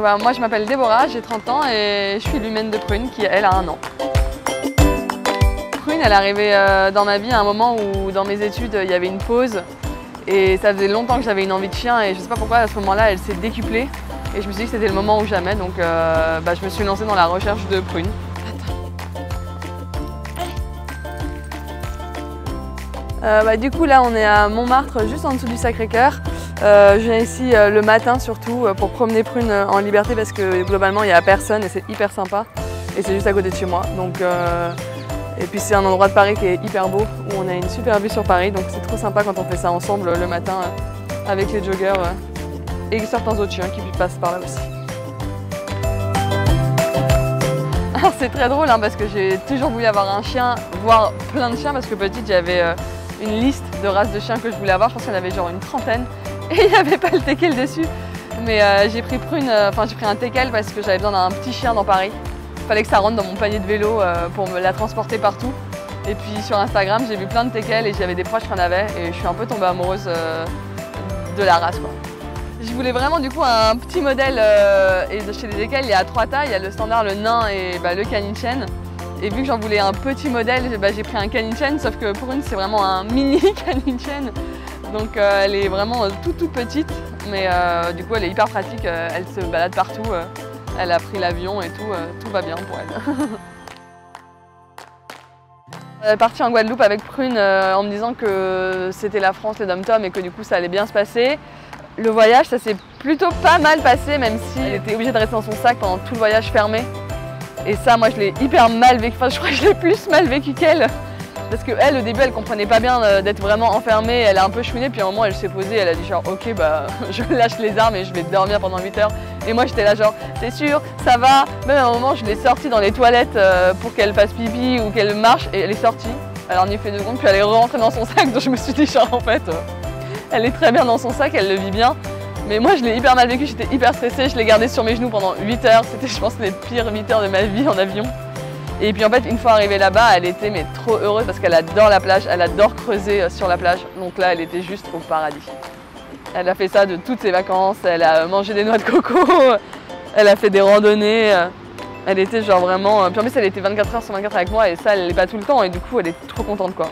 Et ouais, moi je m'appelle Déborah, j'ai 30 ans et je suis l'humaine de Prune qui elle a 1 an. Prune elle est arrivée dans ma vie à un moment où dans mes études il y avait une pause et ça faisait longtemps que j'avais une envie de chien et je sais pas pourquoi à ce moment-là elle s'est décuplée et je me suis dit que c'était le moment ou jamais donc je me suis lancée dans la recherche de Prune. Du coup là on est à Montmartre juste en dessous du Sacré-Cœur. Je viens ici le matin surtout pour promener Prune en liberté parce que globalement il n'y a personne et c'est hyper sympa et c'est juste à côté de chez moi. Donc, et puis c'est un endroit de Paris qui est hyper beau où on a une super vue sur Paris donc c'est trop sympa quand on fait ça ensemble le matin avec les joggers et certains autres chiens qui passent par là aussi. Alors c'est très drôle parce que j'ai toujours voulu avoir un chien, voire plein de chiens parce que petite j'avais une liste de races de chiens que je voulais avoir, je pense qu'il y en avait genre une trentaine et il n'y avait pas le teckel dessus. Mais j'ai pris Prune, j'ai pris un teckel parce que j'avais besoin d'un petit chien dans Paris. Il fallait que ça rentre dans mon panier de vélo pour me la transporter partout. Et puis sur Instagram j'ai vu plein de teckels et j'avais des proches qui en avaient et je suis un peu tombée amoureuse de la race quoi. Je voulais vraiment du coup un petit modèle et chez les teckels il y a 3 tailles, il y a le standard, le nain et le canichen. Et vu que j'en voulais un petit modèle, j'ai pris un canichen, sauf que Prune c'est vraiment un mini canichen. Donc elle est vraiment toute petite, mais du coup elle est hyper pratique, elle se balade partout, elle a pris l'avion et tout va bien pour elle. Elle est partie en Guadeloupe avec Prune en me disant que c'était la France, les dom-toms et que du coup ça allait bien se passer. Le voyage ça s'est plutôt pas mal passé, même si elle était obligée de rester dans son sac pendant tout le voyage fermé. Et ça, moi, je l'ai hyper mal vécu. Enfin, je crois que je l'ai plus mal vécu qu'elle. Parce qu'elle, au début, elle comprenait pas bien d'être vraiment enfermée. Elle a un peu chouiné, puis à un moment, elle s'est posée. Elle a dit genre, ok, je lâche les armes et je vais dormir pendant 8 heures. Et moi, j'étais là genre, c'est sûr, ça va. Même à un moment, je l'ai sortie dans les toilettes pour qu'elle fasse pipi ou qu'elle marche. Et elle est sortie. Elle en y fait 2 secondes, puis elle est rentrée dans son sac. Donc je me suis dit genre, en fait, elle est très bien dans son sac, elle le vit bien. Mais moi je l'ai hyper mal vécu, j'étais hyper stressée, je l'ai gardée sur mes genoux pendant 8 heures, c'était je pense les pires 8 heures de ma vie en avion. Et puis en fait une fois arrivée là-bas, elle était trop heureuse parce qu'elle adore la plage, elle adore creuser sur la plage, donc là elle était juste au paradis. Elle a fait ça de toutes ses vacances, elle a mangé des noix de coco, elle a fait des randonnées, elle était genre vraiment... Puis en plus elle était 24 heures sur 24 avec moi et ça elle l'est pas tout le temps et du coup elle est trop contente quoi.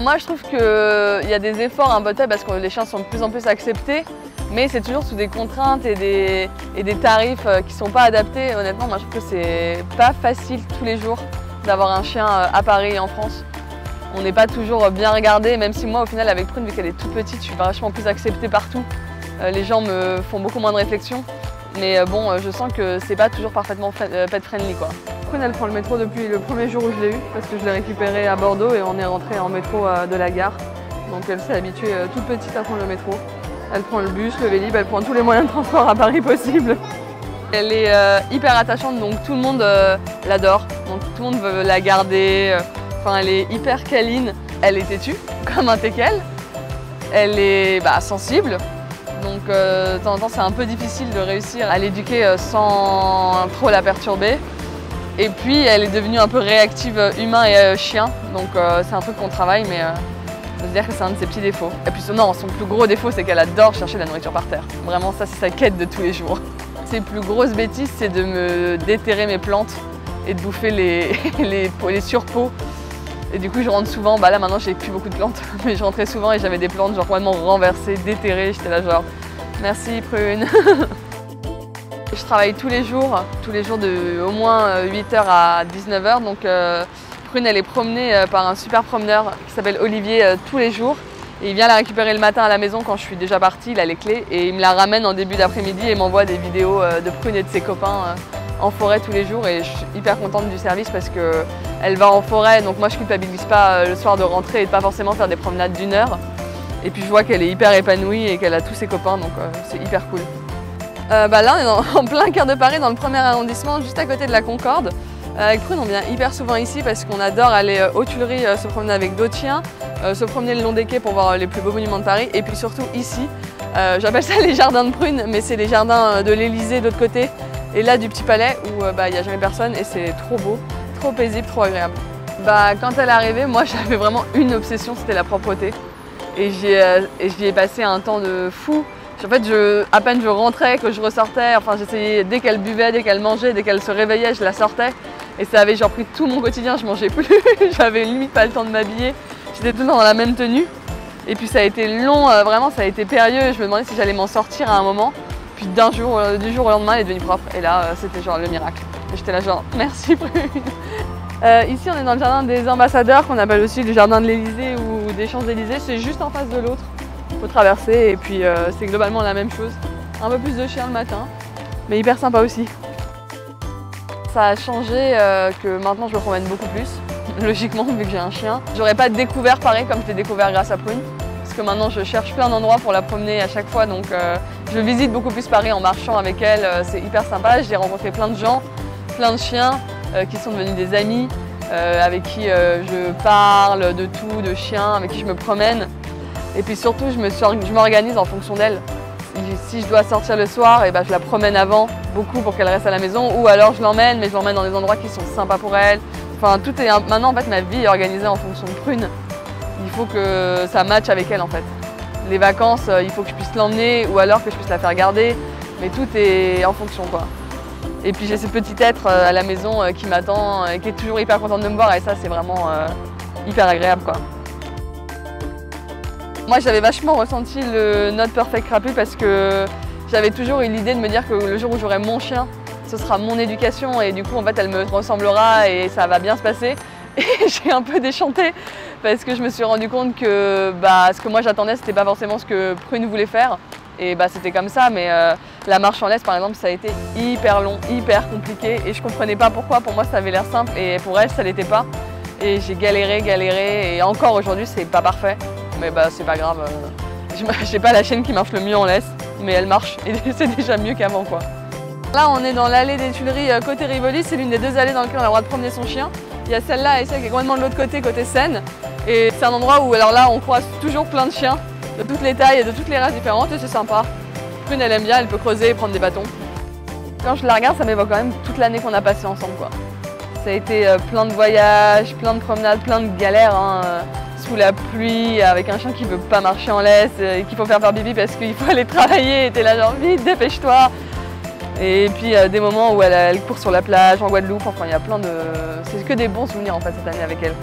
Moi je trouve qu'il y a des efforts un peu parce que les chiens sont de plus en plus acceptés, mais c'est toujours sous des contraintes et des tarifs qui ne sont pas adaptés. Honnêtement, moi je trouve que c'est pas facile tous les jours d'avoir un chien à Paris et en France. On n'est pas toujours bien regardé, même si moi au final avec Prune, vu qu'elle est toute petite, je suis vachement plus acceptée partout. Les gens me font beaucoup moins de réflexion, mais bon, je sens que c'est pas toujours parfaitement pet friendly quoi. Prune elle prend le métro depuis le premier jour où je l'ai eu parce que je l'ai récupérée à Bordeaux et on est rentré en métro de la gare. Donc elle s'est habituée toute petite à prendre le métro. Elle prend le bus, le Vélib, elle prend tous les moyens de transport à Paris possible. Elle est hyper attachante donc tout le monde l'adore. Donc tout le monde veut la garder. Enfin elle est hyper câline. Elle est têtue comme un teckel. Elle est sensible. Donc de temps en temps c'est un peu difficile de réussir à l'éduquer sans trop la perturber. Et puis elle est devenue un peu réactive humain et chien, donc c'est un truc qu'on travaille, mais faut se dire que c'est un de ses petits défauts. Et puis non, son plus gros défaut c'est qu'elle adore chercher de la nourriture par terre. Vraiment ça c'est sa quête de tous les jours. Ses plus grosses bêtises c'est de me déterrer mes plantes et de bouffer les surpots. Et du coup je rentre souvent, là maintenant j'ai plus beaucoup de plantes, mais je rentrais souvent et j'avais des plantes genre complètement renversées, déterrées, j'étais là genre merci Prune. Je travaille tous les jours de au moins 8h à 19h. Donc Prune elle est promenée par un super promeneur qui s'appelle Olivier tous les jours. Et il vient la récupérer le matin à la maison quand je suis déjà partie, il a les clés. Et il me la ramène en début d'après-midi et m'envoie des vidéos de Prune et de ses copains en forêt tous les jours. Et je suis hyper contente du service parce qu'elle va en forêt. Donc moi je culpabilise pas le soir de rentrer et de pas forcément faire des promenades d'1 heure. Et puis je vois qu'elle est hyper épanouie et qu'elle a tous ses copains, donc c'est hyper cool. Là on est en plein cœur de Paris, dans le 1er arrondissement, juste à côté de la Concorde. Avec Prune on vient hyper souvent ici parce qu'on adore aller aux Tuileries se promener avec d'autres chiens, se promener le long des quais pour voir les plus beaux monuments de Paris et puis surtout ici, j'appelle ça les jardins de Prune mais c'est les jardins de l'Elysée de l'autre côté et là du Petit Palais où il n'y a jamais personne et c'est trop beau, trop paisible, trop agréable. Quand elle est arrivée, moi j'avais vraiment une obsession, c'était la propreté et j'y ai passé un temps de fou. En fait, à peine je rentrais, que je ressortais, enfin j'essayais, dès qu'elle buvait, dès qu'elle mangeait, dès qu'elle se réveillait, je la sortais. Et ça avait genre pris tout mon quotidien, je mangeais plus, j'avais limite pas le temps de m'habiller. J'étais tout le temps dans la même tenue. Et puis ça a été long, vraiment ça a été périlleux. Je me demandais si j'allais m'en sortir à un moment. Puis du jour au lendemain, elle est devenue propre. Et là, c'était genre le miracle. Et j'étais là genre, merci Prune. Ici, on est dans le jardin des ambassadeurs, qu'on appelle aussi le jardin de l'Elysée ou des Champs-Élysées. C'est juste en face de l'autre. Il faut traverser et puis c'est globalement la même chose. Un peu plus de chiens le matin, mais hyper sympa aussi. Ça a changé que maintenant je me promène beaucoup plus, logiquement vu que j'ai un chien. J'aurais pas découvert pareil comme je l'ai découvert grâce à Prune, parce que maintenant je cherche plein d'endroits pour la promener à chaque fois, donc je visite beaucoup plus Paris en marchant avec elle, c'est hyper sympa. J'ai rencontré plein de gens, plein de chiens qui sont devenus des amis, avec qui je parle de tout, de chiens, avec qui je me promène. Et puis surtout, je m'organise en fonction d'elle. Si je dois sortir le soir, et ben, je la promène avant, beaucoup pour qu'elle reste à la maison, ou alors je l'emmène, mais je l'emmène dans des endroits qui sont sympas pour elle. Enfin, maintenant, en fait, ma vie est organisée en fonction de Prune. Il faut que ça matche avec elle, en fait. Les vacances, il faut que je puisse l'emmener, ou alors que je puisse la faire garder, mais tout est en fonction, quoi. Et puis j'ai ce petit être à la maison qui m'attend et qui est toujours hyper contente de me voir, et ça, c'est vraiment hyper agréable, quoi. Moi, j'avais vachement ressenti le Not Perfect Crapu parce que j'avais toujours eu l'idée de me dire que le jour où j'aurai mon chien, ce sera mon éducation et du coup, en fait, elle me ressemblera et ça va bien se passer. Et j'ai un peu déchanté parce que je me suis rendu compte que ce que moi j'attendais, c'était pas forcément ce que Prune voulait faire. Et c'était comme ça, mais la marche en laisse, par exemple, ça a été hyper long, hyper compliqué et je comprenais pas pourquoi. Pour moi, ça avait l'air simple et pour elle, ça l'était pas. Et j'ai galéré et encore aujourd'hui, c'est pas parfait. Mais c'est pas grave, j'ai pas la chienne qui marche le mieux en laisse, mais elle marche et c'est déjà mieux qu'avant, quoi. Là on est dans l'allée des Tuileries côté Rivoli, c'est l'une des deux allées dans lesquelles on a le droit de promener son chien. Il y a celle-là et celle qui est complètement de l'autre côté, côté Seine. Et c'est un endroit où alors là on croise toujours plein de chiens, de toutes les tailles et de toutes les races différentes et c'est sympa. Prune elle aime bien, elle peut creuser et prendre des bâtons. Quand je la regarde, ça m'évoque quand même toute l'année qu'on a passée ensemble, quoi. Ça a été plein de voyages, plein de promenades, plein de galères, hein. Sous la pluie, avec un chien qui veut pas marcher en laisse et qu'il faut faire bibi parce qu'il faut aller travailler et t'es là genre vite, dépêche-toi. Et puis des moments où elle court sur la plage en Guadeloupe, enfin il y a plein de... C'est que des bons souvenirs en fait cette année avec elle.